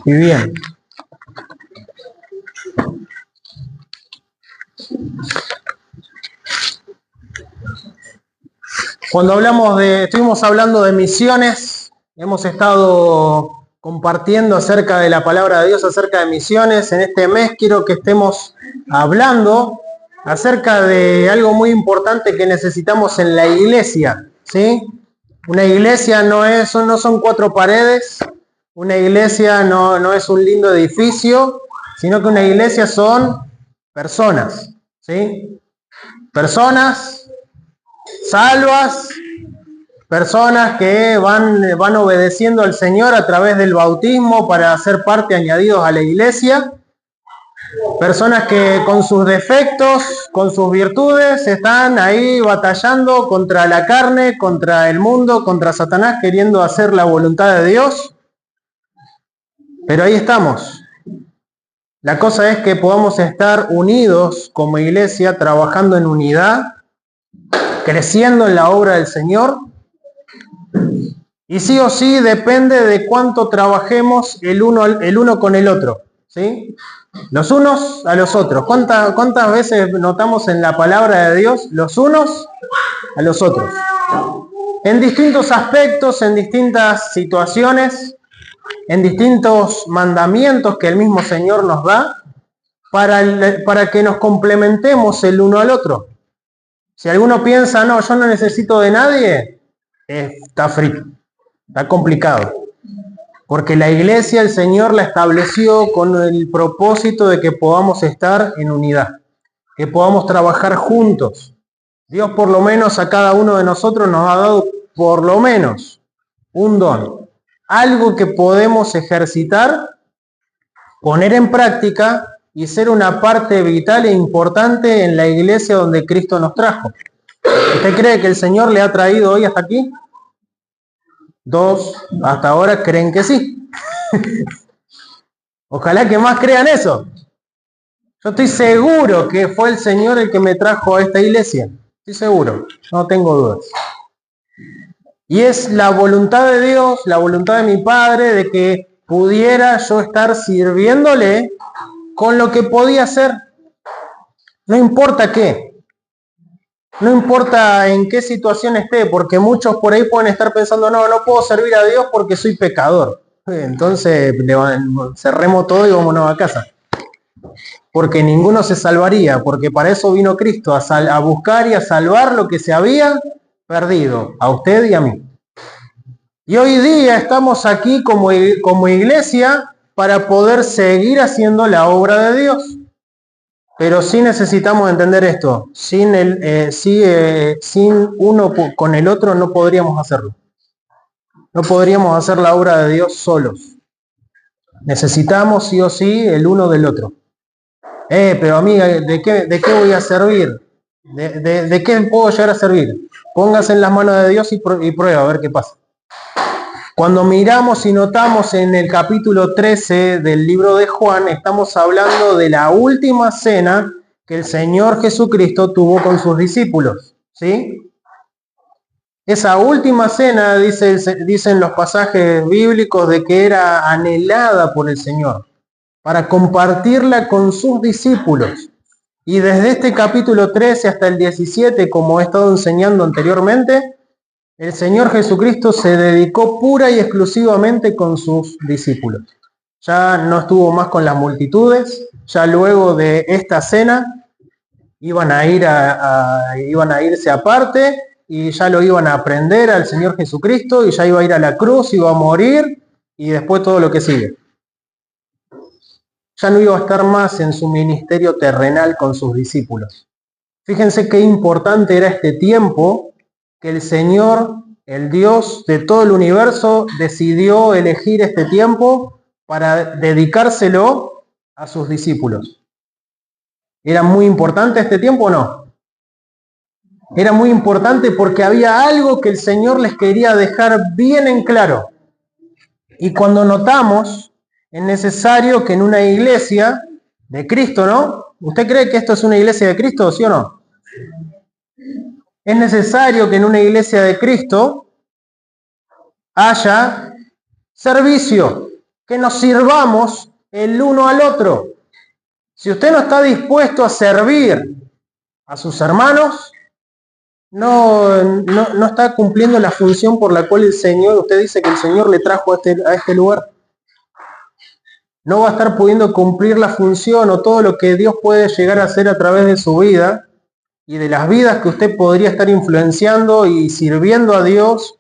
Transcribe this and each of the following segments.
Y bien. Cuando estuvimos hablando de misiones, hemos estado compartiendo acerca de la palabra de Dios, acerca de misiones. En este mes quiero que estemos hablando acerca de algo muy importante que necesitamos en la iglesia, ¿sí? Una iglesia no son cuatro paredes, una iglesia no es un lindo edificio, sino que una iglesia son personas, ¿sí? Personas salvas, personas que van obedeciendo al Señor a través del bautismo para ser parte añadidos a la iglesia. Personas que con sus defectos, con sus virtudes, están ahí batallando contra la carne, contra el mundo, contra Satanás, queriendo hacer la voluntad de Dios. Pero ahí estamos. La cosa es que podamos estar unidos como iglesia, trabajando en unidad, creciendo en la obra del Señor. Y sí o sí depende de cuánto trabajemos el uno con el otro, ¿sí? Los unos a los otros. ¿Cuántas veces notamos en la palabra de Dios los unos a los otros? En distintos aspectos, en distintas situaciones, en distintos mandamientos que el mismo Señor nos da para que nos complementemos el uno al otro. Si alguno piensa, no, yo no necesito de nadie, está frito, está complicado. Porque la iglesia, el Señor la estableció con el propósito de que podamos estar en unidad, que podamos trabajar juntos. Dios por lo menos a cada uno de nosotros nos ha dado por lo menos un don, algo que podemos ejercitar, poner en práctica y ser una parte vital e importante en la iglesia donde Cristo nos trajo. ¿Usted cree que el Señor le ha traído hoy hasta aquí? Dos, hasta ahora creen que sí. Ojalá que más crean eso. Yo estoy seguro que fue el Señor el que me trajo a esta iglesia. Estoy seguro, no tengo dudas. Y es la voluntad de Dios, la voluntad de mi Padre, de que pudiera yo estar sirviéndole con lo que podía hacer. No importa qué. No importa en qué situación esté, porque muchos por ahí pueden estar pensando, no puedo servir a Dios porque soy pecador. Entonces cerremos todo y vámonos a casa. Porque ninguno se salvaría, porque para eso vino Cristo, a buscar y a salvar lo que se había perdido, a usted y a mí. Y hoy día estamos aquí como iglesia para poder seguir haciendo la obra de Dios. Pero sí necesitamos entender esto. Sin uno con el otro no podríamos hacerlo. No podríamos hacer la obra de Dios solos. Necesitamos sí o sí el uno del otro. Pero amiga, ¿de qué voy a servir? ¿De qué puedo llegar a servir? Póngase en las manos de Dios y prueba a ver qué pasa. Cuando miramos y notamos en el capítulo 13 del libro de Juan, estamos hablando de la última cena que el Señor Jesucristo tuvo con sus discípulos, ¿sí? Esa última cena, dicen los pasajes bíblicos, de que era anhelada por el Señor, para compartirla con sus discípulos. Y desde este capítulo 13 hasta el 17, como he estado enseñando anteriormente, el Señor Jesucristo se dedicó pura y exclusivamente con sus discípulos. Ya no estuvo más con las multitudes, ya luego de esta cena iban a irse aparte y ya lo iban a aprender al Señor Jesucristo y ya iba a ir a la cruz, iba a morir y después todo lo que sigue. Ya no iba a estar más en su ministerio terrenal con sus discípulos. Fíjense qué importante era este tiempo que el Señor, el Dios de todo el universo, decidió elegir este tiempo para dedicárselo a sus discípulos. ¿Era muy importante este tiempo o no? Era muy importante porque había algo que el Señor les quería dejar bien en claro. Y cuando notamos, es necesario que en una iglesia de Cristo, ¿no? ¿Usted cree que esto es una iglesia de Cristo, sí o no? Es necesario que en una iglesia de Cristo haya servicio, que nos sirvamos el uno al otro. Si usted no está dispuesto a servir a sus hermanos, no está cumpliendo la función por la cual el Señor, usted dice que el Señor le trajo a este lugar. No va a estar pudiendo cumplir la función o todo lo que Dios puede llegar a hacer a través de su vida y de las vidas que usted podría estar influenciando y sirviendo a Dios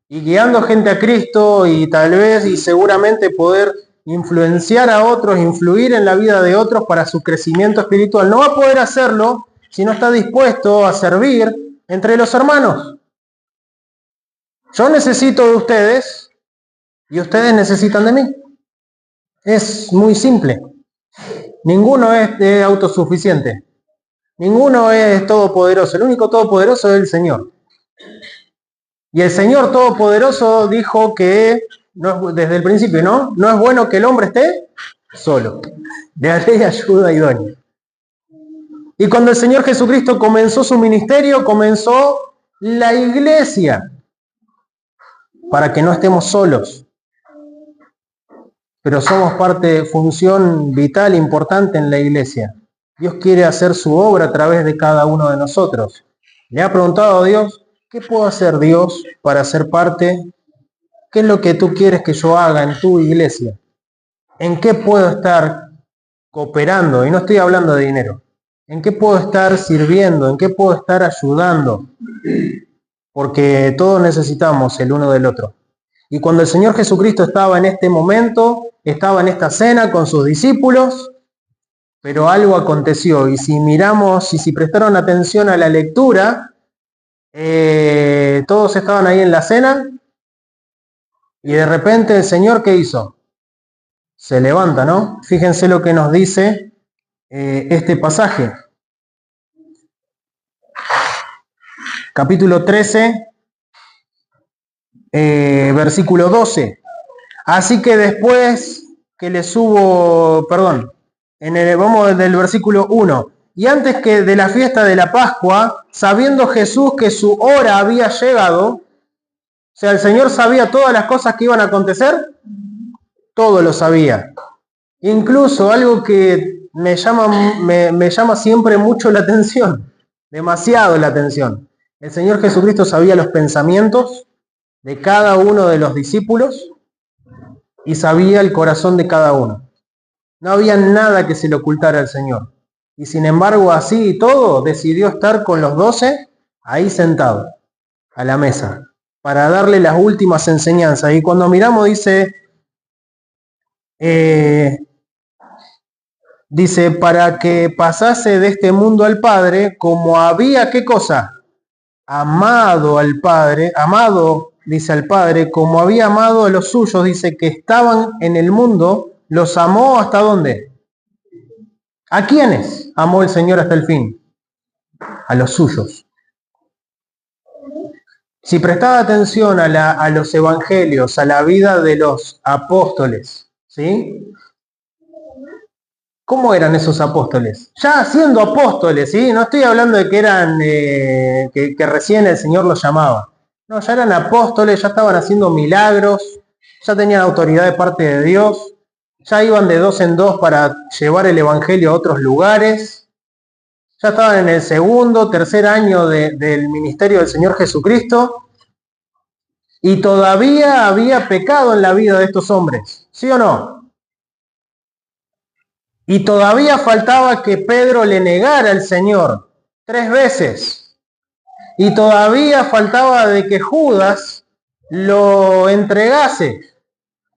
y guiando gente a Cristo y tal vez y seguramente poder influenciar a otros, influir en la vida de otros para su crecimiento espiritual. No va a poder hacerlo si no está dispuesto a servir entre los hermanos. Yo necesito de ustedes y ustedes necesitan de mí. Es muy simple. Ninguno es autosuficiente. Ninguno es todopoderoso. El único todopoderoso es el Señor. Y el Señor todopoderoso dijo que, desde el principio, no es bueno que el hombre esté solo. Le ayuda idónea. Y cuando el Señor Jesucristo comenzó su ministerio, comenzó la iglesia para que no estemos solos. Pero somos parte, función vital, importante en la iglesia. Dios quiere hacer su obra a través de cada uno de nosotros. ¿Le ha preguntado a Dios, qué puedo hacer, Dios, para ser parte? ¿Qué es lo que tú quieres que yo haga en tu iglesia? ¿En qué puedo estar cooperando? Y no estoy hablando de dinero. ¿En qué puedo estar sirviendo? ¿En qué puedo estar ayudando? Porque todos necesitamos el uno del otro. Y cuando el Señor Jesucristo estaba en este momento, estaba en esta cena con sus discípulos, pero algo aconteció. Y si miramos, y si prestaron atención a la lectura, todos estaban ahí en la cena, y de repente el Señor, ¿qué hizo? Se levanta, ¿no? Fíjense lo que nos dice este pasaje. Capítulo 13, versículo 12. Así que después que les hubo, vamos del versículo 1. Y antes que de la fiesta de la Pascua, sabiendo Jesús que su hora había llegado, o sea, el Señor sabía todas las cosas que iban a acontecer, todo lo sabía. Incluso algo que me llama siempre mucho la atención, demasiado la atención. El Señor Jesucristo sabía los pensamientos de cada uno de los discípulos y sabía el corazón de cada uno. No había nada que se le ocultara al Señor. Y sin embargo, así y todo, decidió estar con los 12 ahí sentado, a la mesa, para darle las últimas enseñanzas. Y cuando miramos dice, para que pasase de este mundo al Padre, como había, ¿qué cosa? Amado al Padre, dice al Padre, como había amado a los suyos, dice que estaban en el mundo, los amó ¿hasta dónde? ¿A quiénes amó el Señor hasta el fin? A los suyos. Si prestaba atención a los evangelios, a la vida de los apóstoles, ¿sí? ¿Cómo eran esos apóstoles? Ya siendo apóstoles, ¿sí? No estoy hablando de que eran, que recién el Señor los llamaba. No, ya eran apóstoles, ya estaban haciendo milagros, ya tenían autoridad de parte de Dios, ya iban de 2 en 2 para llevar el evangelio a otros lugares, ya estaban en el segundo, tercer año del ministerio del Señor Jesucristo, y todavía había pecado en la vida de estos hombres, ¿sí o no? Y todavía faltaba que Pedro le negara al Señor 3 veces. Y todavía faltaba de que Judas lo entregase.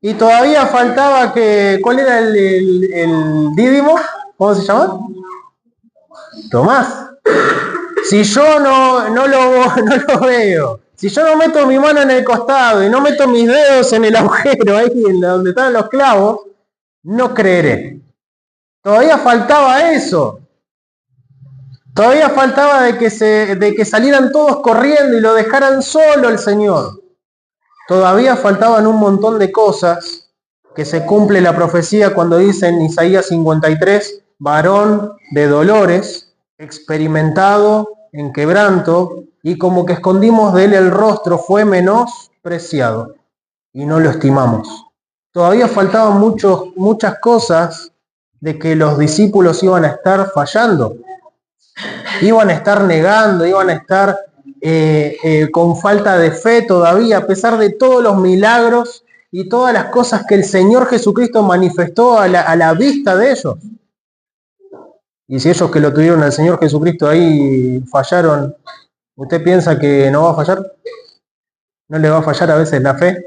Y todavía faltaba que... ¿Cuál era el dídimo? ¿Cómo se llama? Tomás. Si yo no lo veo, si yo no meto mi mano en el costado y no meto mis dedos en el agujero, ahí donde están los clavos, no creeré. Todavía faltaba eso. Todavía faltaba de que salieran todos corriendo y lo dejaran solo el Señor. Todavía faltaban un montón de cosas que se cumple la profecía cuando dice en Isaías 53 varón de dolores, experimentado en quebranto, y como que escondimos de él el rostro, fue menospreciado y no lo estimamos. Todavía faltaban muchas cosas de que los discípulos iban a estar fallando, iban a estar negando, iban a estar con falta de fe todavía, a pesar de todos los milagros y todas las cosas que el Señor Jesucristo manifestó a la vista de ellos. Y si ellos que lo tuvieron al Señor Jesucristo ahí fallaron, ¿usted piensa que no va a fallar? ¿No le va a fallar a veces la fe?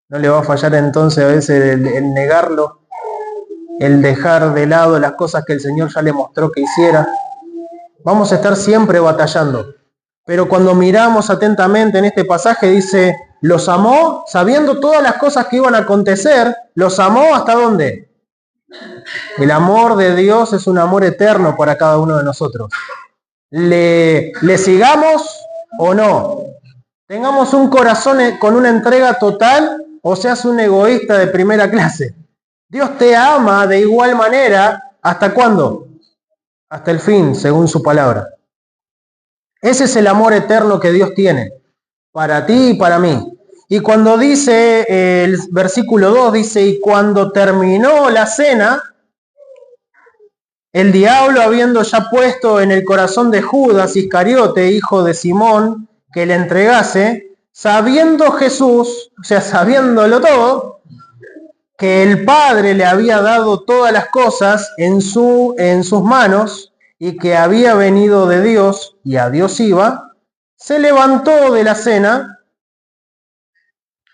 ¿No le va a fallar entonces a veces el negarlo? El dejar de lado las cosas que el Señor ya le mostró que hiciera. Vamos a estar siempre batallando. Pero cuando miramos atentamente en este pasaje dice, los amó, sabiendo todas las cosas que iban a acontecer, los amó ¿hasta dónde? El amor de Dios es un amor eterno para cada uno de nosotros. ¿Le sigamos o no? Tengamos un corazón con una entrega total o seas un egoísta de primera clase. Dios te ama de igual manera, ¿hasta cuándo? Hasta el fin, según su palabra. Ese es el amor eterno que Dios tiene para ti y para mí. Y cuando dice el versículo 2, dice, y cuando terminó la cena, el diablo, habiendo ya puesto en el corazón de Judas Iscariote, hijo de Simón, que le entregase, sabiendo Jesús, o sea, sabiéndolo todo, que el Padre le había dado todas las cosas en sus manos y que había venido de Dios y a Dios iba, se levantó de la cena,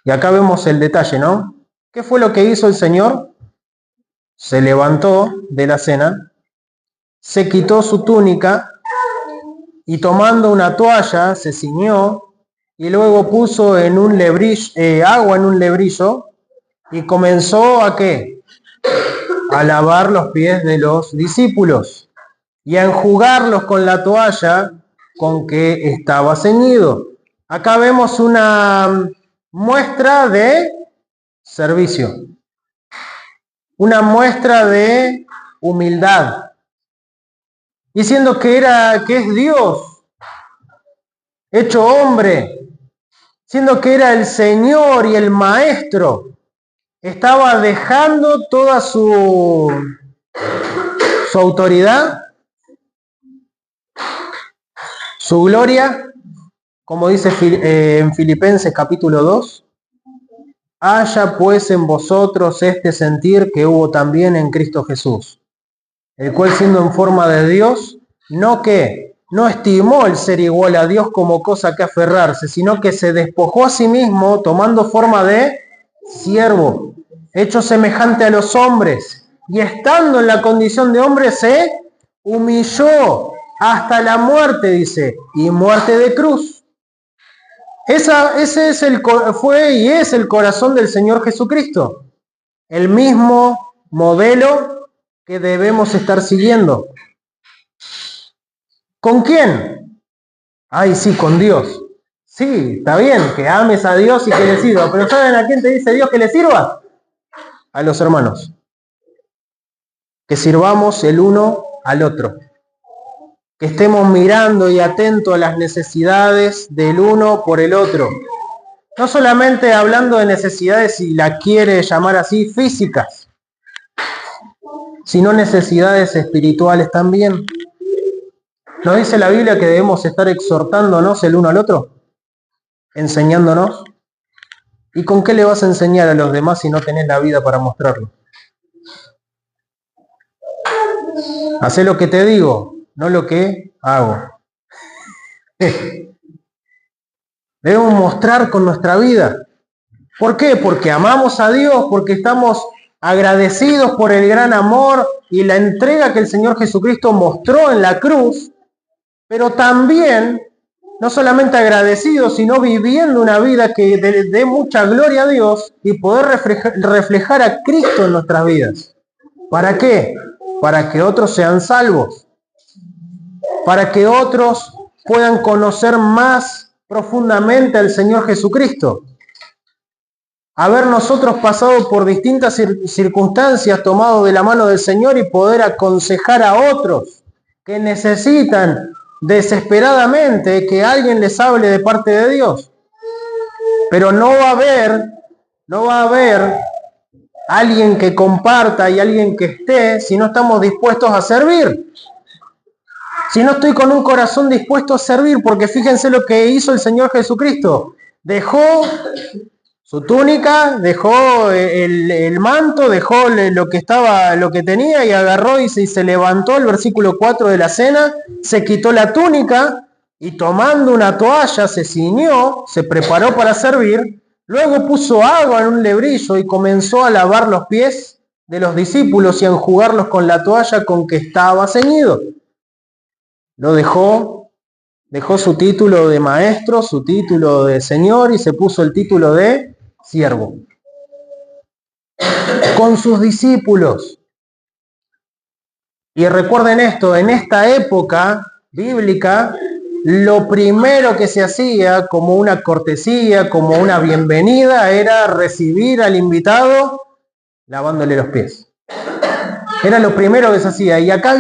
y acá vemos el detalle, ¿no? ¿Qué fue lo que hizo el Señor? Se levantó de la cena, se quitó su túnica y tomando una toalla se ciñó y luego puso en un agua en un lebrillo y comenzó ¿a qué? A lavar los pies de los discípulos y a enjugarlos con la toalla con que estaba ceñido. Acá vemos una muestra de servicio, una muestra de humildad, diciendo que es Dios hecho hombre, siendo que era el Señor y el Maestro, estaba dejando toda su autoridad, su gloria, como dice en Filipenses capítulo 2, haya pues en vosotros este sentir que hubo también en Cristo Jesús, el cual siendo en forma de Dios, no estimó el ser igual a Dios como cosa que aferrarse, sino que se despojó a sí mismo tomando forma de siervo, hecho semejante a los hombres, y estando en la condición de hombre se humilló hasta la muerte, dice, y muerte de cruz. Ese fue y es el corazón del Señor Jesucristo, el mismo modelo que debemos estar siguiendo. ¿Con quién? Ay, sí, con Dios. Sí, está bien, que ames a Dios y que le sirvas, pero ¿saben a quién te dice Dios que le sirva? A los hermanos. Que sirvamos el uno al otro. Que estemos mirando y atentos a las necesidades del uno por el otro. No solamente hablando de necesidades, si la quiere llamar así, físicas, sino necesidades espirituales también. ¿No dice la Biblia que debemos estar exhortándonos el uno al otro? Enseñándonos. ¿Y con qué le vas a enseñar a los demás si no tenés la vida para mostrarlo? Hacé lo que te digo, no lo que hago. Debemos mostrar con nuestra vida. ¿Por qué? Porque amamos a Dios, porque estamos agradecidos por el gran amor y la entrega que el Señor Jesucristo mostró en la cruz, pero también, no solamente agradecidos, sino viviendo una vida que dé mucha gloria a Dios y poder reflejar a Cristo en nuestras vidas. ¿Para qué? Para que otros sean salvos, para que otros puedan conocer más profundamente al Señor Jesucristo. haber nosotros pasado por distintas circunstancias, tomado de la mano del Señor y poder aconsejar a otros que necesitan desesperadamente que alguien les hable de parte de Dios. Pero no va a haber alguien que comparta y alguien que esté si no estamos dispuestos a servir. Si no estoy con un corazón dispuesto a servir, porque fíjense lo que hizo el Señor Jesucristo. Dejó su túnica, dejó el manto, dejó lo que tenía y agarró y se levantó, el versículo 4 de la cena, se quitó la túnica y tomando una toalla se ciñó, se preparó para servir, luego puso agua en un lebrillo y comenzó a lavar los pies de los discípulos y a enjugarlos con la toalla con que estaba ceñido. Lo dejó su título de maestro, su título de señor y se puso el título de siervo. Con sus discípulos. Y recuerden esto, en esta época bíblica, lo primero que se hacía como una cortesía, como una bienvenida, era recibir al invitado lavándole los pies. Era lo primero que se hacía. Y acá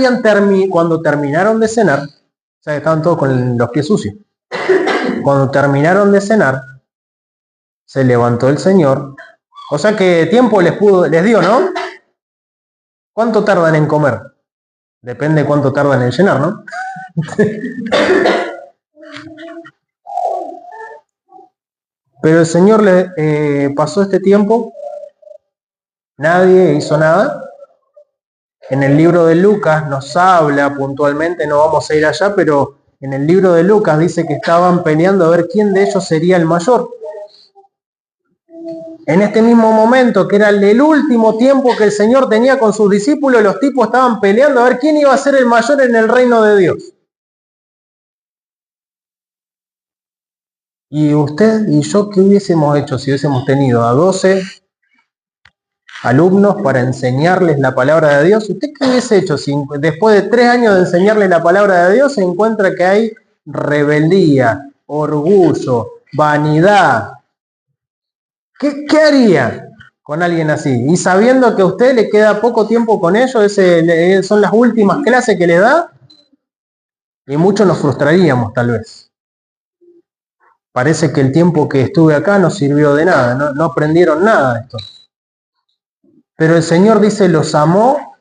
cuando terminaron de cenar, o sea, estaban todos con los pies sucios. Cuando terminaron de cenar, se levantó el Señor. O sea que tiempo les dio, ¿no? ¿Cuánto tardan en comer? Depende de cuánto tardan en llenar, ¿no? Pero el Señor le pasó este tiempo, nadie hizo nada. En el libro de Lucas nos habla puntualmente, no vamos a ir allá, pero en el libro de Lucas dice que estaban peleando a ver quién de ellos sería el mayor. En este mismo momento, que era el último tiempo que el Señor tenía con sus discípulos, los tipos estaban peleando a ver quién iba a ser el mayor en el reino de Dios. ¿Y usted y yo qué hubiésemos hecho si hubiésemos tenido a 12 alumnos para enseñarles la palabra de Dios? ¿Usted qué hubiese hecho si después de 3 años de enseñarles la palabra de Dios se encuentra que hay rebeldía, orgullo, vanidad? ¿Qué haría con alguien así? Y sabiendo que a usted le queda poco tiempo con ellos, son las últimas clases que le da, y muchos nos frustraríamos tal vez. Parece que el tiempo que estuve acá no sirvió de nada, no aprendieron nada de esto. Pero el Señor dice, los amó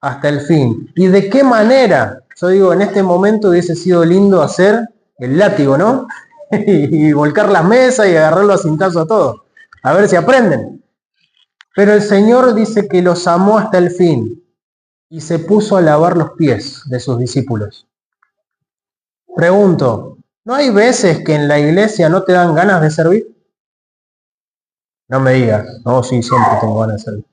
hasta el fin. ¿Y de qué manera? Yo digo, en este momento hubiese sido lindo hacer el látigo, ¿no? y volcar las mesas y agarrarlo a cintazo a todos. A ver si aprenden. Pero el Señor dice que los amó hasta el fin y se puso a lavar los pies de sus discípulos. Pregunto, ¿no hay veces que en la iglesia no te dan ganas de servir? No me digas, no, sí, siempre tengo ganas de servir.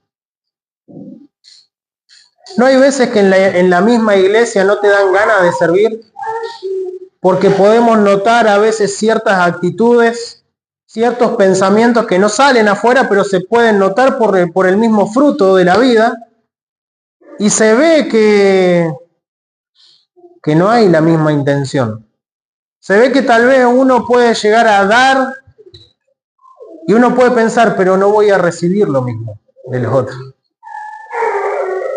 ¿No hay veces que en la misma iglesia no te dan ganas de servir? Porque podemos notar a veces ciertas actitudes, ciertos pensamientos que no salen afuera, pero se pueden notar por el mismo fruto de la vida. Y se ve que no hay la misma intención. Se ve que tal vez uno puede llegar a dar y uno puede pensar, pero no voy a recibir lo mismo de los otros.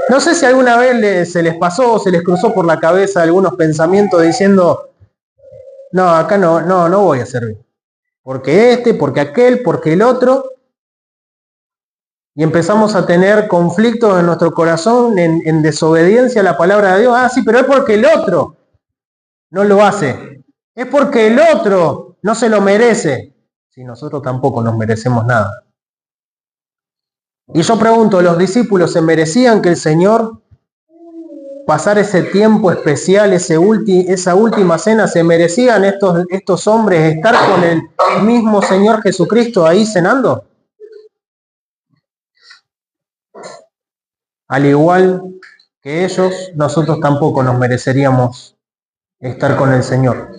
No sé si alguna vez se les pasó o se les cruzó por la cabeza algunos pensamientos diciendo, no, acá no voy a servir. Porque porque aquel, porque el otro. Y empezamos a tener conflictos en nuestro corazón en desobediencia a la palabra de Dios. Ah, sí, pero es porque el otro no lo hace. Es porque el otro no se lo merece. Si nosotros tampoco nos merecemos nada. Y yo pregunto, ¿los discípulos se merecían que el Señor pasara ese tiempo especial, esa última cena? ¿Se merecían estos hombres estar con el mismo Señor Jesucristo ahí cenando? Al igual que ellos, nosotros tampoco nos mereceríamos estar con el Señor.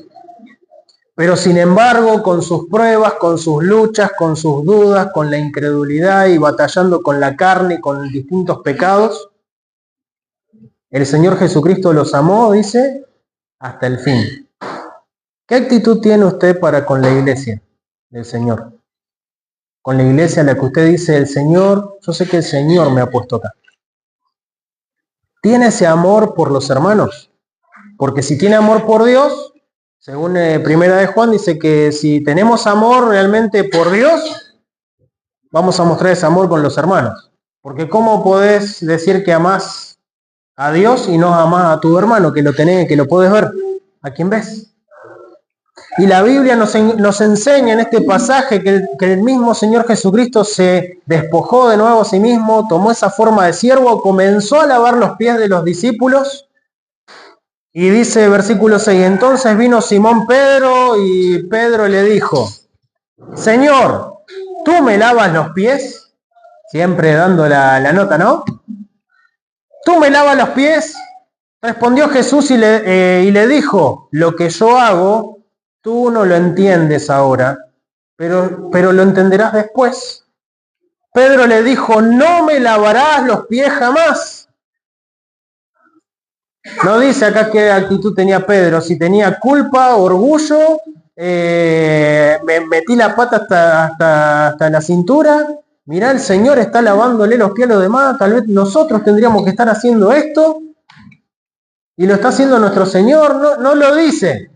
Pero sin embargo, con sus pruebas, con sus luchas, con sus dudas, con la incredulidad y batallando con la carne y con distintos pecados, el Señor Jesucristo los amó, dice, hasta el fin. ¿Qué actitud tiene usted para con la iglesia del Señor? con la iglesia a la que usted dice, el Señor, yo sé que el Señor me ha puesto acá? ¿Tiene ese amor por los hermanos? Porque si tiene amor por Dios, según Primera de Juan, dice que si tenemos amor realmente por Dios, vamos a mostrar ese amor con los hermanos. Porque ¿cómo podés decir que amás a Dios y no amás a tu hermano, que lo tenés, que lo podés ver? ¿A quién ves? Y la Biblia nos enseña en este pasaje que el mismo Señor Jesucristo se despojó de nuevo a sí mismo, tomó esa forma de siervo, comenzó a lavar los pies de los discípulos. Y dice versículo 6, entonces vino Simón Pedro y Pedro le dijo, Señor, ¿tú me lavas los pies? Siempre dando la nota, ¿no? ¿Tú me lavas los pies? Respondió Jesús y le dijo, lo que yo hago, tú no lo entiendes ahora, pero lo entenderás después. Pedro le dijo, no me lavarás los pies jamás. No dice acá qué actitud tenía Pedro, si tenía culpa, orgullo, me metí la pata hasta la cintura. Mirá, el Señor está lavándole los pies a los demás, tal vez nosotros tendríamos que estar haciendo esto, y lo está haciendo nuestro Señor, no lo dice.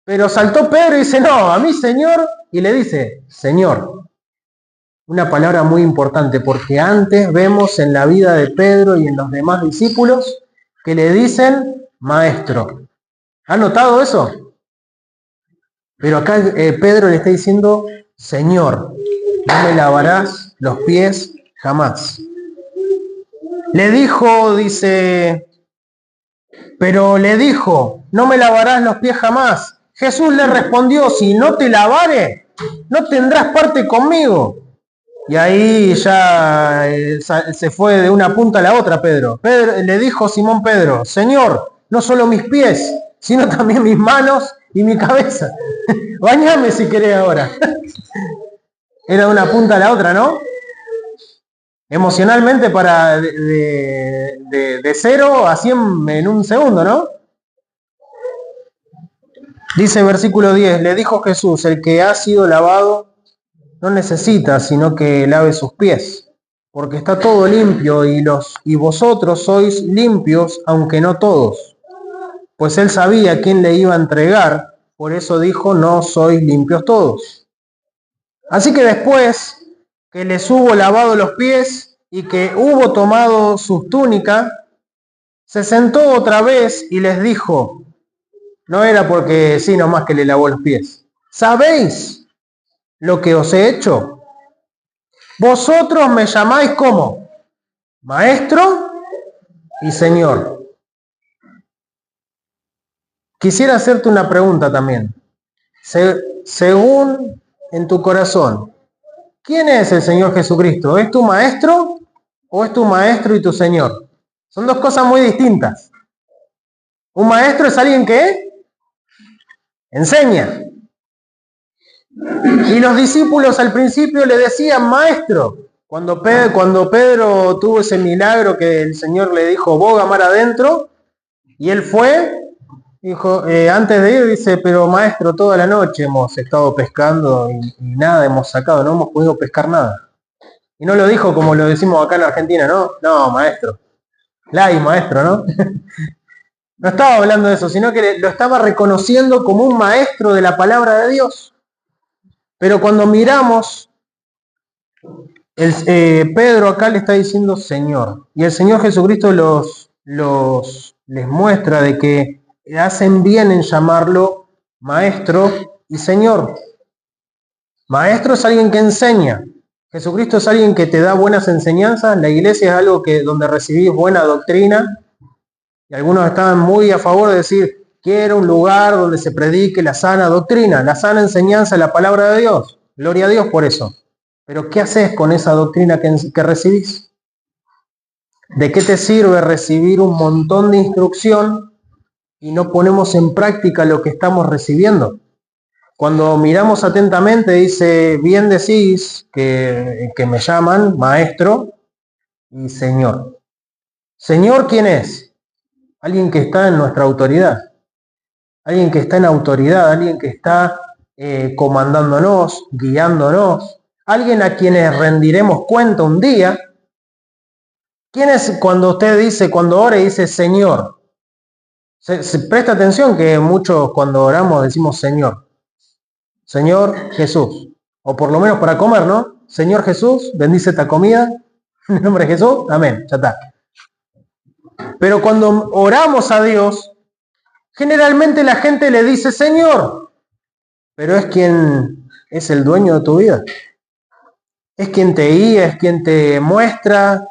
Pero saltó Pedro y dice, no, a mí Señor, y le dice, Señor. Una palabra muy importante, porque antes vemos en la vida de Pedro y en los demás discípulos que le dicen maestro. ¿Ha notado eso? Pero acá Pedro le está diciendo, Señor, no me lavarás los pies jamás. Le dijo, dice, pero le dijo, no me lavarás los pies jamás. Jesús le respondió, si no te lavare, no tendrás parte conmigo. Y ahí ya se fue de una punta a la otra Pedro. Le dijo Simón Pedro, Señor, no solo mis pies, sino también mis manos y mi cabeza. Bañame si querés ahora. Era de una punta a la otra, ¿no? Emocionalmente para de 0 a 100 en un segundo, ¿no? Dice versículo 10, le dijo Jesús, el que ha sido lavado no necesita sino que lave sus pies, porque está todo limpio y vosotros sois limpios, aunque no todos. Pues él sabía quién le iba a entregar, por eso dijo, no sois limpios todos. Así que después que les hubo lavado los pies y que hubo tomado sus túnicas, se sentó otra vez y les dijo, no era porque sí nomás que le lavó los pies, ¿sabéis lo que os he hecho? Vosotros me llamáis como Maestro y Señor. Quisiera hacerte una pregunta también. Según en tu corazón, ¿quién es el Señor Jesucristo? ¿Es tu Maestro o es tu Maestro y tu Señor? Son dos cosas muy distintas. Un maestro es alguien que enseña. Y los discípulos al principio le decían maestro. Cuando Pedro tuvo ese milagro que el Señor le dijo, boga mar adentro, y él fue, dijo, antes de ir dice, pero maestro, toda la noche hemos estado pescando y nada hemos sacado, no hemos podido pescar nada. Y no lo dijo como lo decimos acá en Argentina, ¿no? No, maestro. Maestro, ¿no? No estaba hablando de eso, sino que lo estaba reconociendo como un maestro de la palabra de Dios. Pero cuando miramos, Pedro acá le está diciendo Señor. Y el Señor Jesucristo les muestra de que hacen bien en llamarlo Maestro y Señor. Maestro es alguien que enseña. Jesucristo es alguien que te da buenas enseñanzas. La iglesia es algo donde recibís buena doctrina. Y algunos estaban muy a favor de decir, quiero un lugar donde se predique la sana doctrina, la sana enseñanza de la palabra de Dios. Gloria a Dios por eso. Pero ¿qué haces con esa doctrina que recibís? ¿De qué te sirve recibir un montón de instrucción y no ponemos en práctica lo que estamos recibiendo? Cuando miramos atentamente dice, bien decís que me llaman Maestro y Señor. ¿Señor quién es? Alguien que está en nuestra autoridad, alguien que está en autoridad, alguien que está comandándonos, guiándonos. alguien a quienes rendiremos cuenta un día. ¿Quién es cuando usted dice, cuando ora y dice Señor? Se presta atención que muchos cuando oramos decimos Señor. Señor Jesús. O por lo menos para comer, ¿no? Señor Jesús, bendice esta comida. En el nombre de Jesús, amén, ya está. Pero cuando oramos a Dios, generalmente la gente le dice Señor, pero es quien es el dueño de tu vida. Es quien te guía, es quien te muestra,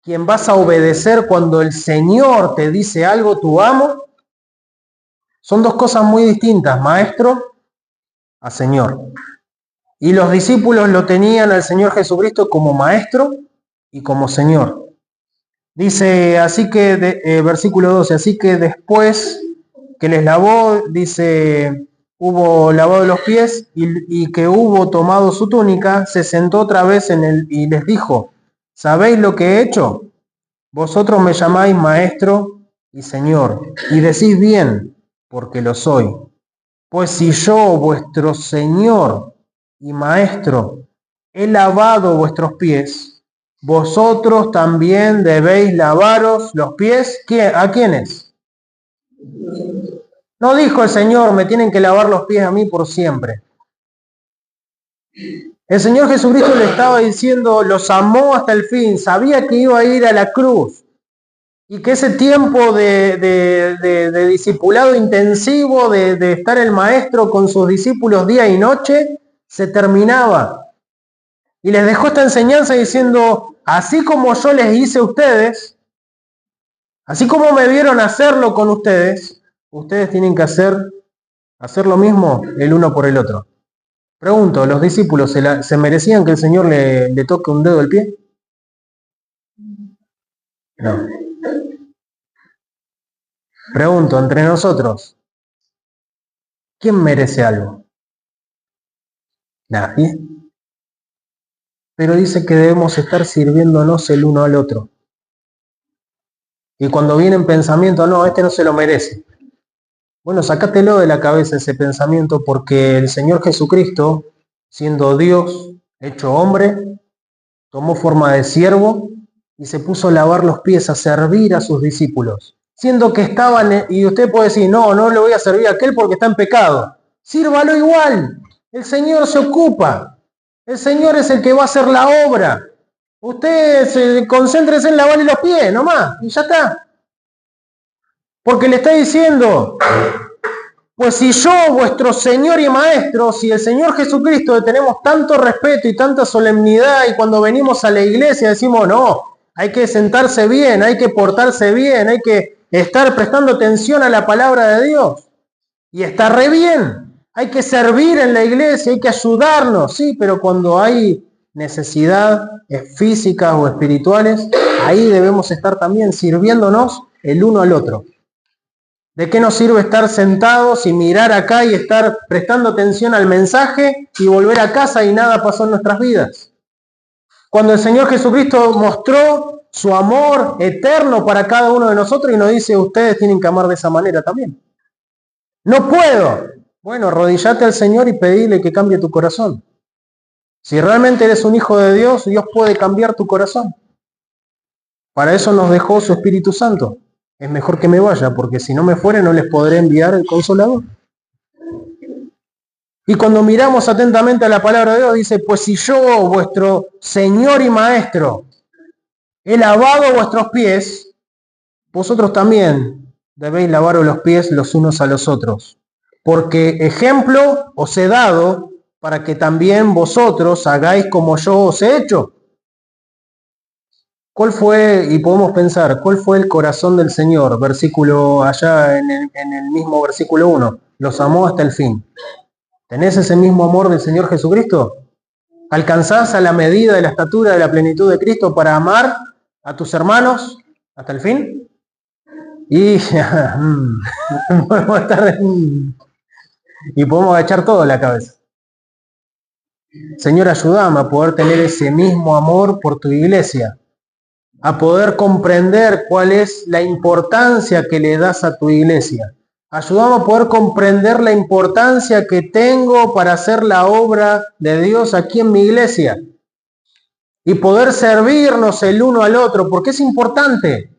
quien vas a obedecer cuando el Señor te dice algo, tu amo. Son dos cosas muy distintas, maestro a Señor. Y los discípulos lo tenían al Señor Jesucristo como maestro y como Señor. Dice, así que, versículo 12, así que después que les lavó, dice, hubo lavado los pies y que hubo tomado su túnica, se sentó otra vez y les dijo, ¿sabéis lo que he hecho? Vosotros me llamáis maestro y Señor, y decís bien, porque lo soy. Pues si yo, vuestro Señor y Maestro, he lavado vuestros pies, vosotros también debéis lavaros los pies. ¿A quiénes? No dijo el Señor, me tienen que lavar los pies a mí por siempre. El Señor Jesucristo le estaba diciendo, los amó hasta el fin, sabía que iba a ir a la cruz y que ese tiempo de discipulado intensivo, de estar el Maestro con sus discípulos día y noche, se terminaba. Y les dejó esta enseñanza diciendo, así como yo les hice a ustedes, así como me vieron hacerlo con ustedes, ustedes tienen que hacer lo mismo el uno por el otro. Pregunto, ¿los discípulos se merecían que el Señor le toque un dedo del pie? No. Pregunto, entre nosotros, ¿quién merece algo? Nadie. Pero dice que debemos estar sirviéndonos el uno al otro. Y cuando vienen pensamientos, no, este no se lo merece. Bueno, sácatelo de la cabeza ese pensamiento, porque el Señor Jesucristo, siendo Dios, hecho hombre, tomó forma de siervo y se puso a lavar los pies, a servir a sus discípulos. Siendo que estaban, y usted puede decir, no le voy a servir a aquel porque está en pecado. Sírvalo igual. El Señor se ocupa. El Señor es el que va a hacer la obra. Usted concéntrese en lavarle los pies, nomás, y ya está. Porque le está diciendo, pues si yo, vuestro Señor y Maestro, si el Señor Jesucristo le tenemos tanto respeto y tanta solemnidad, y cuando venimos a la iglesia decimos, no, hay que sentarse bien, hay que portarse bien, hay que estar prestando atención a la palabra de Dios. Y está re bien, hay que servir en la iglesia, hay que ayudarnos, sí, pero cuando hay necesidades físicas o espirituales, ahí debemos estar también sirviéndonos el uno al otro. ¿De qué nos sirve estar sentados y mirar acá y estar prestando atención al mensaje y volver a casa y nada pasó en nuestras vidas? Cuando el Señor Jesucristo mostró su amor eterno para cada uno de nosotros y nos dice, ustedes tienen que amar de esa manera también. No puedo. Bueno, arrodillate al Señor y pedile que cambie tu corazón. Si realmente eres un hijo de Dios, Dios puede cambiar tu corazón. Para eso nos dejó su Espíritu Santo. Es mejor que me vaya, porque si no me fuere no les podré enviar el Consolador. Y cuando miramos atentamente a la palabra de Dios, dice, pues si yo, vuestro Señor y Maestro, he lavado vuestros pies, vosotros también debéis lavaros los pies los unos a los otros. Porque ejemplo os he dado para que también vosotros hagáis como yo os he hecho. ¿Cuál fue, y podemos pensar, cuál fue el corazón del Señor? Versículo allá en el mismo versículo 1. Los amó hasta el fin. ¿Tenés ese mismo amor del Señor Jesucristo? ¿Alcanzás a la medida de la estatura de la plenitud de Cristo para amar a tus hermanos hasta el fin? Y podemos estar y podemos agachar todo en la cabeza. Señor, ayúdame a poder tener ese mismo amor por tu iglesia, a poder comprender cuál es la importancia que le das a tu iglesia, Ayúdame a poder comprender la importancia que tengo para hacer la obra de Dios aquí en mi iglesia y poder servirnos el uno al otro, porque es importante.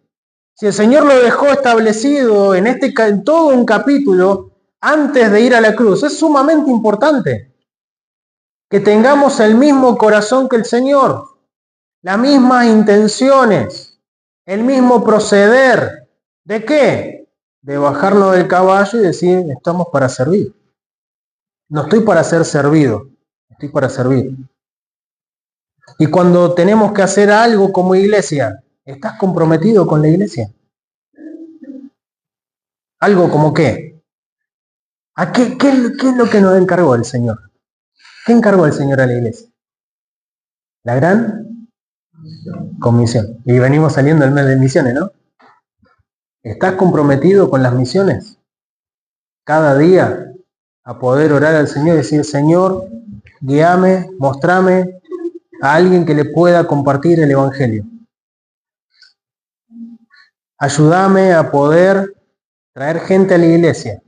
Si el Señor lo dejó establecido en todo un capítulo antes de ir a la cruz, es sumamente importante que tengamos el mismo corazón que el Señor, las mismas intenciones, el mismo proceder. ¿De qué? De bajarnos del caballo y decir, estamos para servir. No estoy para ser servido, estoy para servir. Y cuando tenemos que hacer algo como iglesia, ¿estás comprometido con la iglesia? ¿Algo como qué? ¿Qué es lo que nos encargó el Señor? ¿Qué encargó el Señor a la iglesia? La gran comisión. Y venimos saliendo del mes de misiones, ¿no? ¿Estás comprometido con las misiones? Cada día a poder orar al Señor y decir, Señor, guíame, mostrame a alguien que le pueda compartir el Evangelio. Ayúdame a poder traer gente a la iglesia.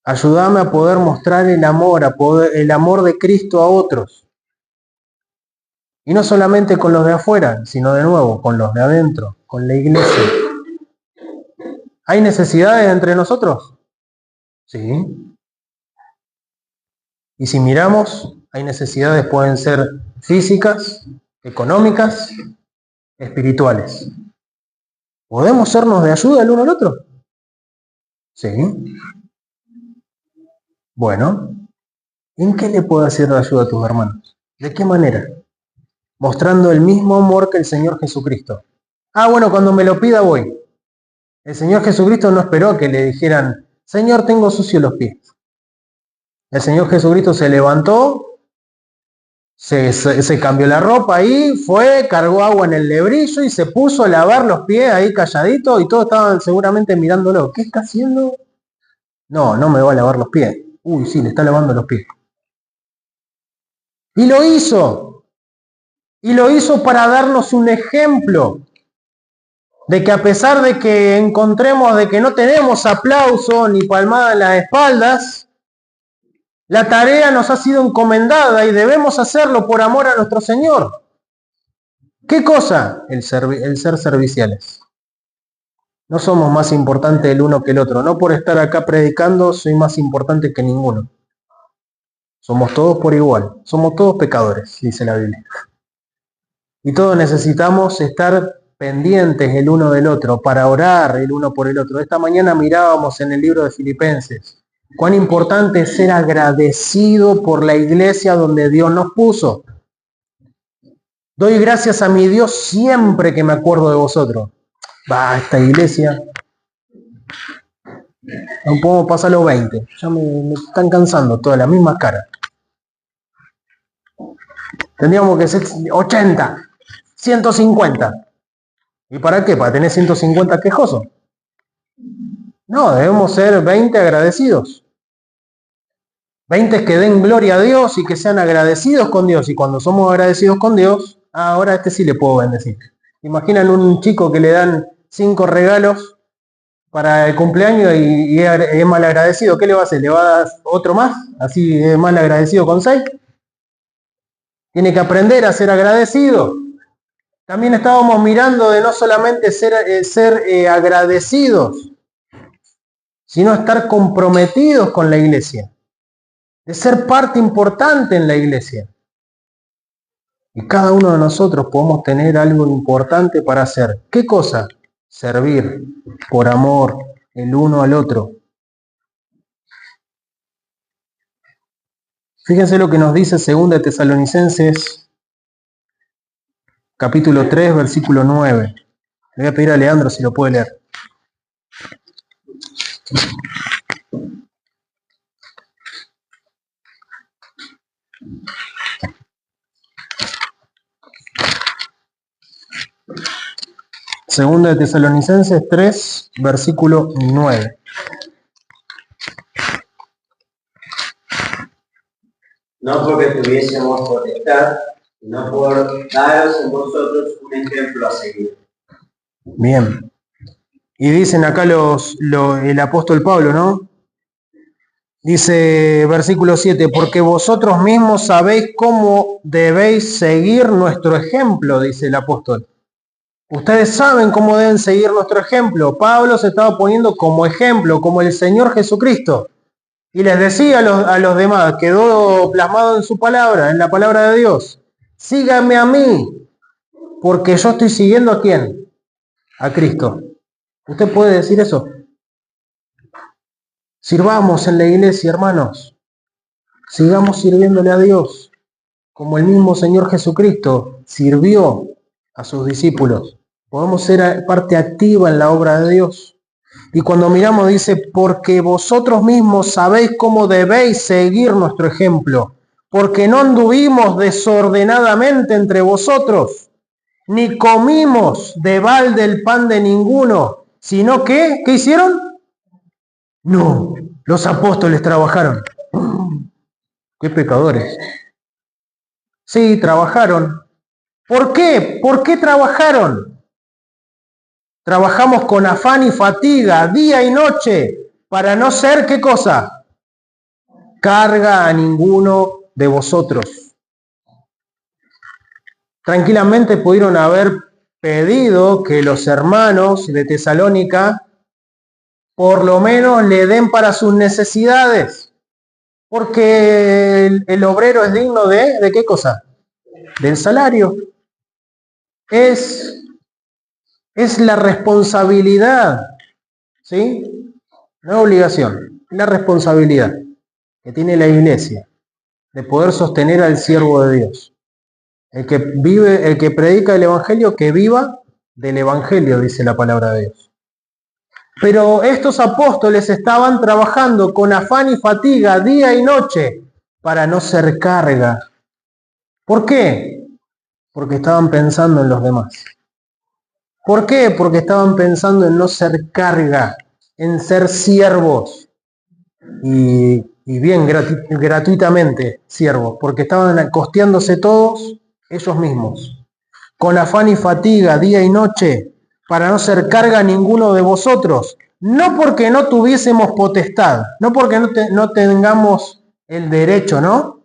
Ayúdame a poder mostrar el amor, el amor de Cristo a otros. Y no solamente con los de afuera, sino de nuevo con los de adentro, con la iglesia. ¿Hay necesidades entre nosotros? Sí. Y si miramos, hay necesidades, pueden ser físicas, económicas, espirituales. ¿Podemos sernos de ayuda el uno al otro? Sí. Bueno, ¿en qué le puedo hacer de ayuda a tus hermanos? ¿De qué manera? Mostrando el mismo amor que el Señor Jesucristo. Bueno, cuando me lo pida voy. El Señor Jesucristo no esperó que le dijeran, Señor, tengo sucios los pies. El Señor Jesucristo se levantó, se cambió la ropa ahí, fue, cargó agua en el lebrillo y se puso a lavar los pies ahí calladito y todos estaban seguramente mirándolo. ¿Qué está haciendo? No me va a lavar los pies. Uy, sí, le está lavando los pies. Y lo hizo. Y lo hizo para darnos un ejemplo de que a pesar de que encontremos de que no tenemos aplauso ni palmada en las espaldas, la tarea nos ha sido encomendada y debemos hacerlo por amor a nuestro Señor. ¿Qué cosa? El ser serviciales. No somos más importantes el uno que el otro. No por estar acá predicando soy más importante que ninguno. Somos todos por igual. Somos todos pecadores, dice la Biblia. Y todos necesitamos estar pendientes el uno del otro, para orar el uno por el otro. Esta mañana mirábamos en el libro de Filipenses cuán importante es ser agradecido por la iglesia donde Dios nos puso. Doy gracias a mi Dios siempre que me acuerdo de vosotros. Esta iglesia, no podemos pasar los 20, ya me están cansando todas las mismas caras. Tendríamos que ser 80, 150. ¿Y para qué? ¿Para tener 150 quejosos? No, debemos ser 20 agradecidos. 20 que den gloria a Dios y que sean agradecidos con Dios. Y cuando somos agradecidos con Dios, ahora a este sí le puedo bendecir. Imaginan un chico que le dan 5 regalos para el cumpleaños y es mal agradecido. ¿Qué le va a hacer? ¿Le va a dar otro más? Así es mal agradecido con 6. Tiene que aprender a ser agradecido. También estábamos mirando de no solamente ser agradecidos, sino estar comprometidos con la iglesia, de ser parte importante en la iglesia. Y cada uno de nosotros podemos tener algo importante para hacer. ¿Qué cosa? Servir por amor el uno al otro. Fíjense lo que nos dice 2 Tesalonicenses capítulo 3, versículo 9. Le voy a pedir a Leandro si lo puede leer. Segunda de Tesalonicenses 3, versículo 9. No porque tuviésemos potestad, sino por daros en vosotros un ejemplo a seguir. Bien. Y dicen acá el apóstol Pablo, ¿no? Dice versículo 7, porque vosotros mismos sabéis cómo debéis seguir nuestro ejemplo, dice el apóstol. Ustedes saben cómo deben seguir nuestro ejemplo. Pablo se estaba poniendo como ejemplo, como el Señor Jesucristo. Y les decía a los demás, quedó plasmado en su palabra, en la palabra de Dios. Síganme a mí, porque yo estoy siguiendo ¿a quién? A Cristo. ¿Usted puede decir eso? Sirvamos en la iglesia, hermanos. Sigamos sirviéndole a Dios, como el mismo Señor Jesucristo sirvió a sus discípulos. Podemos ser parte activa en la obra de Dios. Y cuando miramos dice, porque vosotros mismos sabéis cómo debéis seguir nuestro ejemplo, porque no anduvimos desordenadamente entre vosotros, ni comimos de balde el pan de ninguno, sino que, ¿qué hicieron? No, los apóstoles trabajaron. ¡Qué pecadores! Sí, trabajaron. ¿Por qué? ¿Por qué trabajaron? Trabajamos con afán y fatiga, día y noche, para no ser, ¿qué cosa? Carga a ninguno de vosotros. Tranquilamente pudieron haber pedido que los hermanos de Tesalónica por lo menos le den para sus necesidades, porque el obrero es digno ¿de qué cosa? Del salario. Es la responsabilidad, ¿sí? No obligación, es la responsabilidad que tiene la iglesia de poder sostener al siervo de Dios. El que predica el evangelio, que viva del evangelio, dice la palabra de Dios. Pero estos apóstoles estaban trabajando con afán y fatiga día y noche para no ser carga. ¿Por qué? Porque estaban pensando en los demás. ¿Por qué? Porque estaban pensando en no ser carga, en ser siervos y bien gratuitamente siervos, porque estaban costeándose todos ellos mismos, con afán y fatiga día y noche, para no ser carga a ninguno de vosotros, no porque no tuviésemos potestad, no porque no tengamos el derecho, ¿no?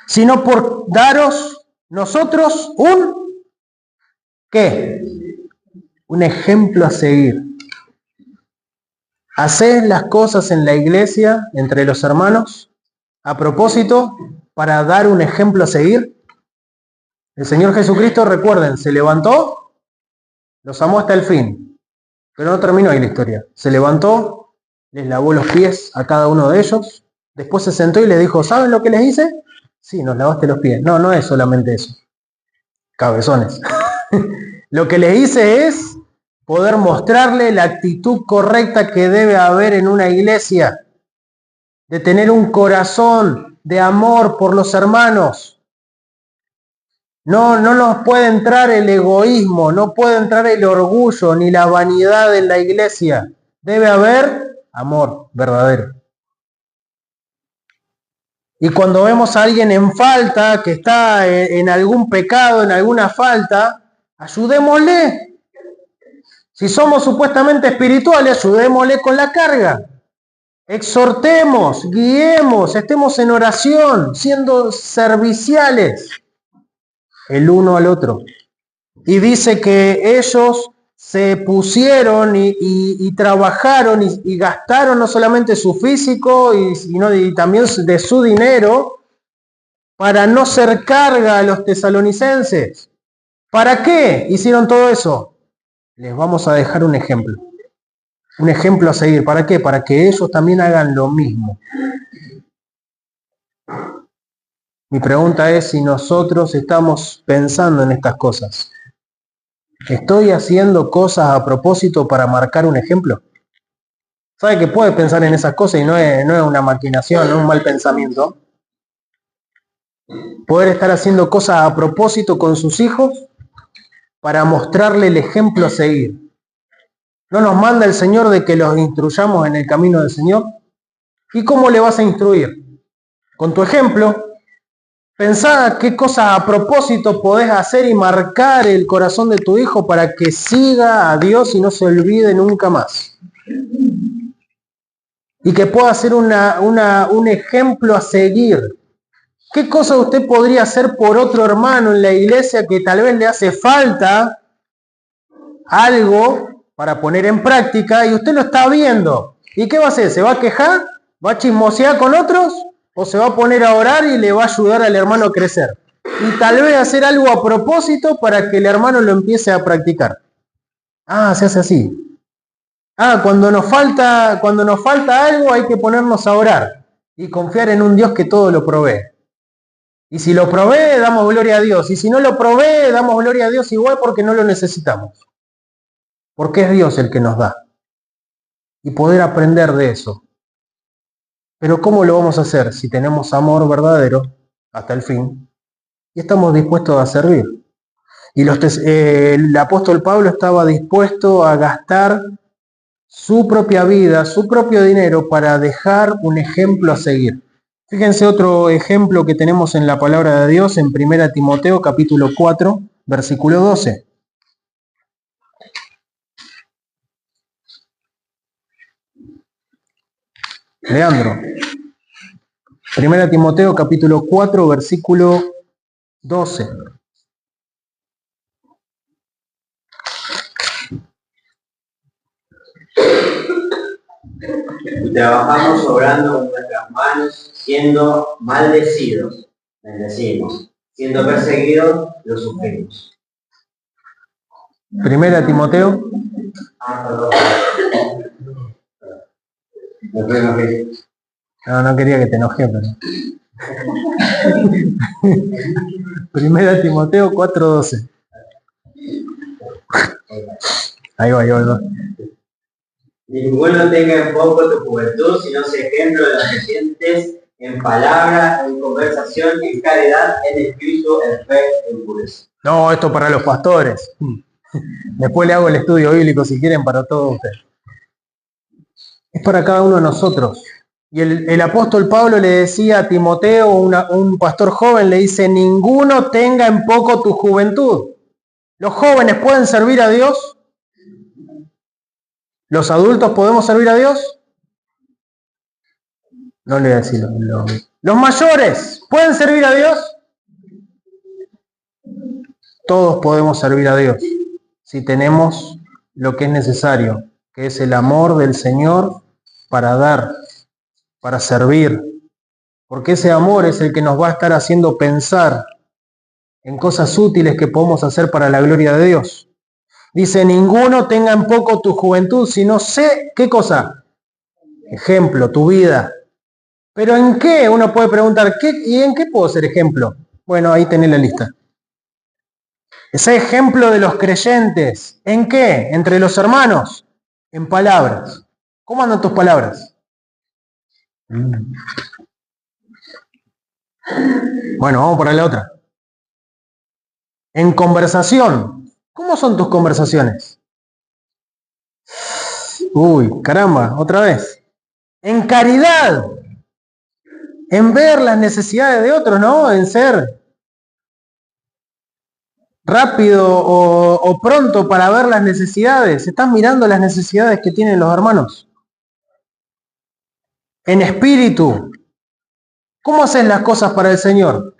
Sino por daros nosotros ¿qué? Un ejemplo a seguir. Haced las cosas en la iglesia, entre los hermanos, a propósito, para dar un ejemplo a seguir. El Señor Jesucristo, recuerden, se levantó, los amó hasta el fin, pero no terminó ahí la historia. Se levantó, les lavó los pies a cada uno de ellos, después se sentó y les dijo, ¿saben lo que les hice? Sí, nos lavaste los pies. No, no es solamente eso. Cabezones. Lo que les hice es poder mostrarle la actitud correcta que debe haber en una iglesia, de tener un corazón de amor por los hermanos. No nos puede entrar el egoísmo, no puede entrar el orgullo ni la vanidad en la iglesia. Debe haber amor verdadero. Y cuando vemos a alguien en falta, que está en algún pecado, en alguna falta, ayudémosle. Si somos supuestamente espirituales, ayudémosle con la carga. Exhortemos, guiemos, estemos en oración, siendo serviciales el uno al otro. Y dice que ellos se pusieron y trabajaron y gastaron no solamente su físico y también de su dinero para no ser carga a los tesalonicenses. ¿Para qué hicieron todo eso? Les vamos a dejar un ejemplo a seguir. ¿Para qué? Para que ellos también hagan lo mismo. Mi pregunta es si nosotros estamos pensando en estas cosas. ¿Estoy haciendo cosas a propósito para marcar un ejemplo? ¿Sabe que puede pensar en esas cosas y no es una maquinación, no es un mal pensamiento? Poder estar haciendo cosas a propósito con sus hijos para mostrarle el ejemplo a seguir. ¿No nos manda el Señor de que los instruyamos en el camino del Señor? ¿Y cómo le vas a instruir? Con tu ejemplo. Pensá qué cosas a propósito podés hacer y marcar el corazón de tu hijo para que siga a Dios y no se olvide nunca más. Y que pueda ser un ejemplo a seguir. ¿Qué cosa usted podría hacer por otro hermano en la iglesia que tal vez le hace falta algo para poner en práctica y usted lo está viendo? ¿Y qué va a hacer? ¿Se va a quejar? ¿Va a chismosear con otros? ¿O se va a poner a orar y le va a ayudar al hermano a crecer? Y tal vez hacer algo a propósito para que el hermano lo empiece a practicar. Ah, se hace así. Ah, cuando nos falta algo hay que ponernos a orar y confiar en un Dios que todo lo provee. Y si lo provee, damos gloria a Dios. Y si no lo provee, damos gloria a Dios igual porque no lo necesitamos. Porque es Dios el que nos da. Y poder aprender de eso. Pero ¿cómo lo vamos a hacer si tenemos amor verdadero hasta el fin y estamos dispuestos a servir? Y el apóstol Pablo estaba dispuesto a gastar su propia vida, su propio dinero para dejar un ejemplo a seguir. Fíjense otro ejemplo que tenemos en la palabra de Dios en 1 Timoteo capítulo 4, versículo 12. Leandro. 1 Timoteo capítulo 4, versículo 12. Trabajamos obrando con nuestras manos, siendo maldecidos, bendecimos, siendo perseguidos, lo sufrimos. 1 Timoteo. No quería que te enoje, pero. 1 Timoteo 4:12. Ahí va. Ninguno tenga en poco tu juventud, sino sea ejemplo de los creyentes en palabra, en conversación, en caridad, en espíritu, en fe, en pureza. No, esto para los pastores. Después le hago el estudio bíblico si quieren para todos ustedes. Es para cada uno de nosotros. Y el apóstol Pablo le decía a Timoteo, un pastor joven, le dice, ninguno tenga en poco tu juventud. ¿Los jóvenes pueden servir a Dios? ¿Los adultos podemos servir a Dios? No le voy a decir ¿Los mayores pueden servir a Dios? Todos podemos servir a Dios si tenemos lo que es necesario, que es el amor del Señor para dar, para servir. Porque ese amor es el que nos va a estar haciendo pensar en cosas útiles que podemos hacer para la gloria de Dios. Dice, ninguno tenga en poco tu juventud, sino sé, ¿qué cosa? Ejemplo, tu vida. ¿Pero en qué? Uno puede preguntar, ¿y en qué puedo ser ejemplo? Bueno, ahí tenés la lista. Ese ejemplo de los creyentes. ¿En qué? Entre los hermanos. En palabras. ¿Cómo andan tus palabras? Bueno, vamos para la otra. En conversación. ¿Cómo son tus conversaciones? Uy, caramba, otra vez. En caridad. En ver las necesidades de otros, ¿no? En ser rápido o pronto para ver las necesidades. ¿Estás mirando las necesidades que tienen los hermanos? En espíritu. ¿Cómo haces las cosas para el Señor?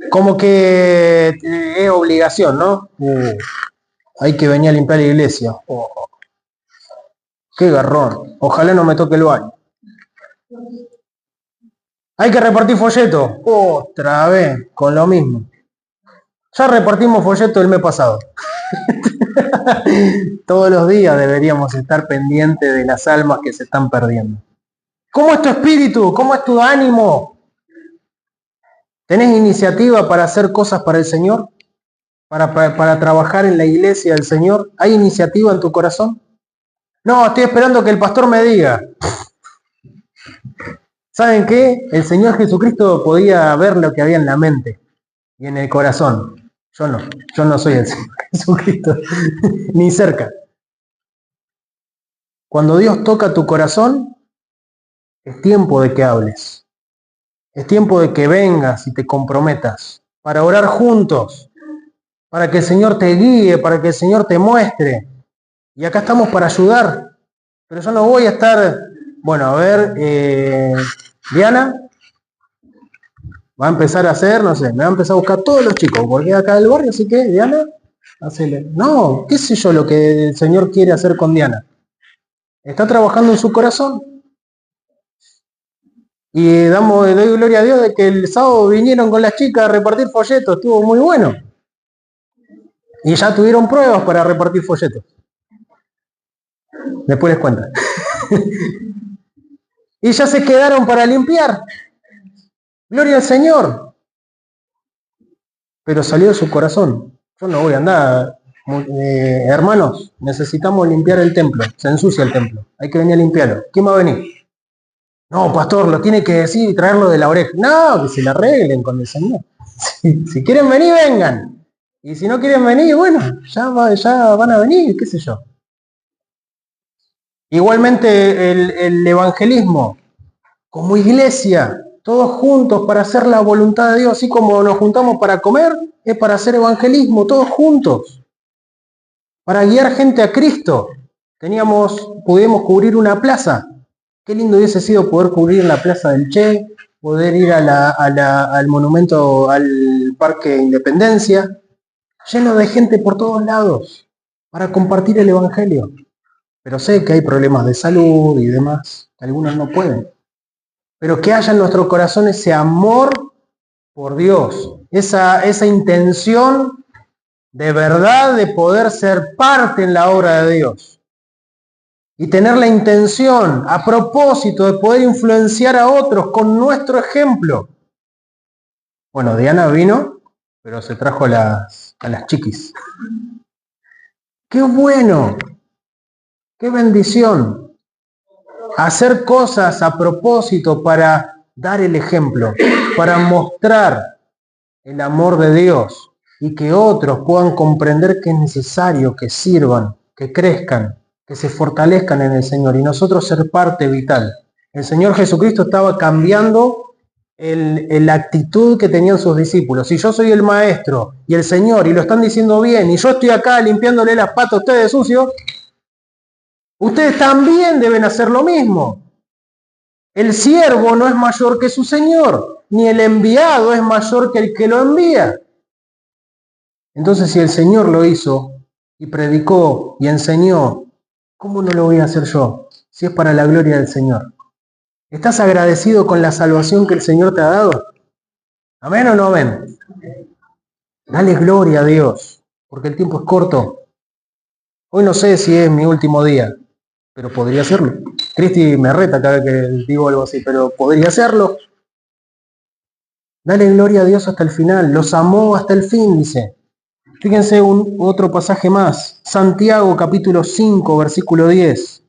Como que es obligación, ¿no? Hay que venir a limpiar la iglesia. Oh, qué garrón. Ojalá no me toque el baño. Hay que repartir folletos. Otra vez, con lo mismo. Ya repartimos folletos el mes pasado. Todos los días deberíamos estar pendientes de las almas que se están perdiendo. ¿Cómo es tu espíritu? ¿Cómo es tu ánimo? ¿Tenés iniciativa para hacer cosas para el Señor? ¿Para trabajar en la iglesia del Señor? ¿Hay iniciativa en tu corazón? No, estoy esperando que el pastor me diga. ¿Saben qué? El Señor Jesucristo podía ver lo que había en la mente y en el corazón. Yo no soy el Señor Jesucristo, ni cerca. Cuando Dios toca tu corazón, es tiempo de que hables. Es tiempo de que vengas y te comprometas para orar juntos, para que el Señor te guíe, para que el Señor te muestre. Y acá estamos para ayudar. Pero yo no voy a estar, bueno, a ver, Diana va a empezar a hacer, no sé, me va a empezar a buscar todos los chicos, porque acá del barrio, así que, Diana, hacele. No, qué sé yo lo que el Señor quiere hacer con Diana. Está trabajando en su corazón. Y doy gloria a Dios de que el sábado vinieron con las chicas a repartir folletos, estuvo muy bueno. Y ya tuvieron pruebas para repartir folletos. Después les cuento. Y ya se quedaron para limpiar. Gloria al Señor. Pero salió de su corazón. Yo no voy a andar. Hermanos, necesitamos limpiar el templo. Se ensucia el templo. Hay que venir a limpiarlo. ¿Quién va a venir? No, pastor, lo tiene que decir y traerlo de la oreja. No, que se la arreglen con el Señor. Si quieren venir, vengan. Y si no quieren venir, bueno, ya van a venir, qué sé yo. Igualmente el evangelismo, como iglesia, todos juntos para hacer la voluntad de Dios, así como nos juntamos para comer, es para hacer evangelismo, todos juntos, para guiar gente a Cristo. Pudimos cubrir una plaza. Qué lindo hubiese sido poder cubrir la plaza del Che, poder ir al monumento, al Parque Independencia, lleno de gente por todos lados, para compartir el evangelio. Pero sé que hay problemas de salud y demás, que algunos no pueden. Pero que haya en nuestro corazón ese amor por Dios, esa intención de verdad de poder ser parte en la obra de Dios. Y tener la intención, a propósito, de poder influenciar a otros con nuestro ejemplo. Bueno, Diana vino, pero se trajo a las chiquis. ¡Qué bueno! ¡Qué bendición! Hacer cosas a propósito para dar el ejemplo, para mostrar el amor de Dios y que otros puedan comprender que es necesario que sirvan, que crezcan, que se fortalezcan en el Señor y nosotros ser parte vital. El Señor Jesucristo estaba cambiando la actitud que tenían sus discípulos. Si yo soy el maestro y el Señor y lo están diciendo bien y yo estoy acá limpiándole las patas a ustedes sucios, ustedes también deben hacer lo mismo. El siervo no es mayor que su Señor, ni el enviado es mayor que el que lo envía. Entonces, si el Señor lo hizo y predicó y enseñó, ¿cómo no lo voy a hacer yo? Si es para la gloria del Señor. ¿Estás agradecido con la salvación que el Señor te ha dado? ¿Amén o no amén? Dale gloria a Dios, porque el tiempo es corto. Hoy no sé si es mi último día, pero podría serlo. Cristi me reta cada vez que digo algo así, pero podría serlo. Dale gloria a Dios hasta el final. Los amó hasta el fin, dice. Fíjense otro pasaje más. Santiago capítulo 5, versículo 10.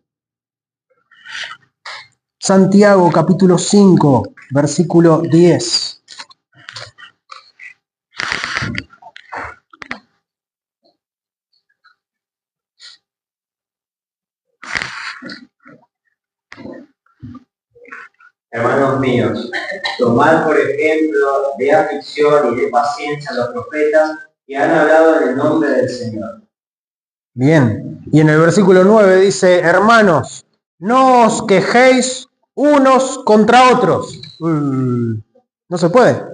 Santiago capítulo 5, versículo 10. Hermanos míos, tomad por ejemplo de aflicción y de paciencia a los profetas que han hablado en el nombre del Señor. Bien, y en el versículo 9 dice, hermanos, no os quejéis unos contra otros. No se puede.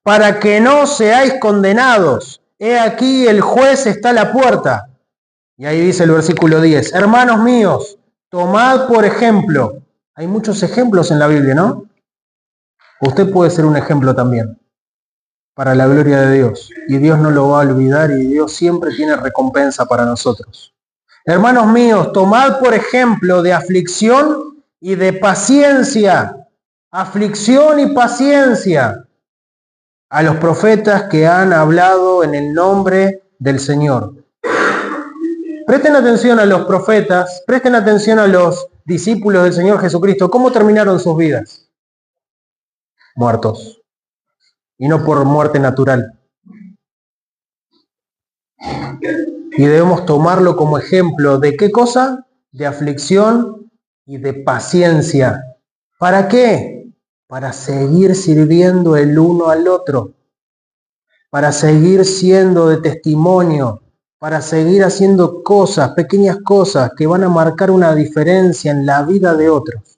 Para que no seáis condenados. He aquí el juez está a la puerta. Y ahí dice el versículo 10, hermanos míos, tomad por ejemplo. Hay muchos ejemplos en la Biblia, ¿no? Usted puede ser un ejemplo también, para la gloria de Dios. Y Dios no lo va a olvidar y Dios siempre tiene recompensa para nosotros. Hermanos míos, tomad por ejemplo de aflicción y de paciencia. Aflicción y paciencia a los profetas que han hablado en el nombre del Señor. Presten atención a los profetas, presten atención a los discípulos del Señor Jesucristo. ¿Cómo terminaron sus vidas? Muertos. Y no por muerte natural. Y debemos tomarlo como ejemplo de ¿qué cosa? De aflicción y de paciencia. ¿Para qué? para seguir sirviendo el uno al otro, para seguir siendo de testimonio, para seguir haciendo cosas, pequeñas cosas que van a marcar una diferencia en la vida de otros.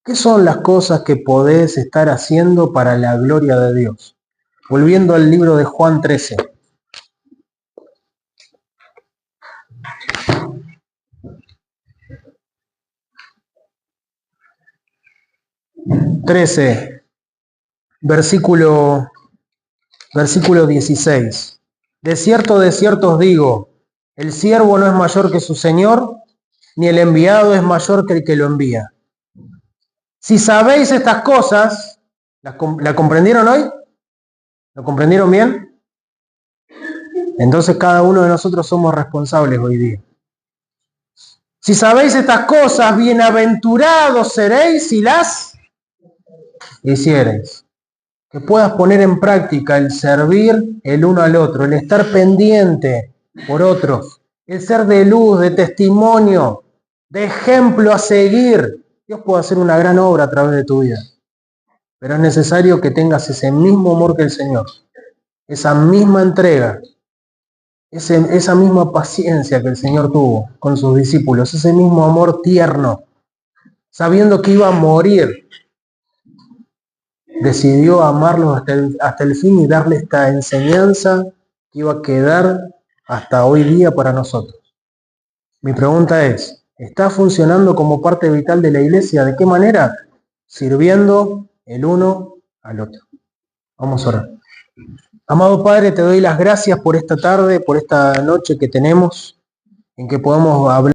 ¿Qué son las cosas que podés estar haciendo para la gloria de Dios? Volviendo al libro de Juan 13. Versículo 16. De cierto os digo, el siervo no es mayor que su señor, ni el enviado es mayor que el que lo envía. Si sabéis estas cosas, ¿la comprendieron hoy? ¿Lo comprendieron bien? Entonces cada uno de nosotros somos responsables hoy día. Si sabéis estas cosas, bienaventurados seréis si las hiciereis. Que puedas poner en práctica el servir el uno al otro, el estar pendiente por otros, el ser de luz, de testimonio, de ejemplo a seguir. Dios puede hacer una gran obra a través de tu vida, pero es necesario que tengas ese mismo amor que el Señor, esa misma entrega, esa misma paciencia que el Señor tuvo con sus discípulos, ese mismo amor tierno, sabiendo que iba a morir. Decidió amarlos hasta el fin y darle esta enseñanza que iba a quedar hasta hoy día para nosotros. Mi pregunta es, ¿está funcionando como parte vital de la iglesia? ¿De qué manera? Sirviendo el uno al otro. Vamos a orar. Amado Padre, te doy las gracias por esta tarde, por esta noche que tenemos, en que podamos hablar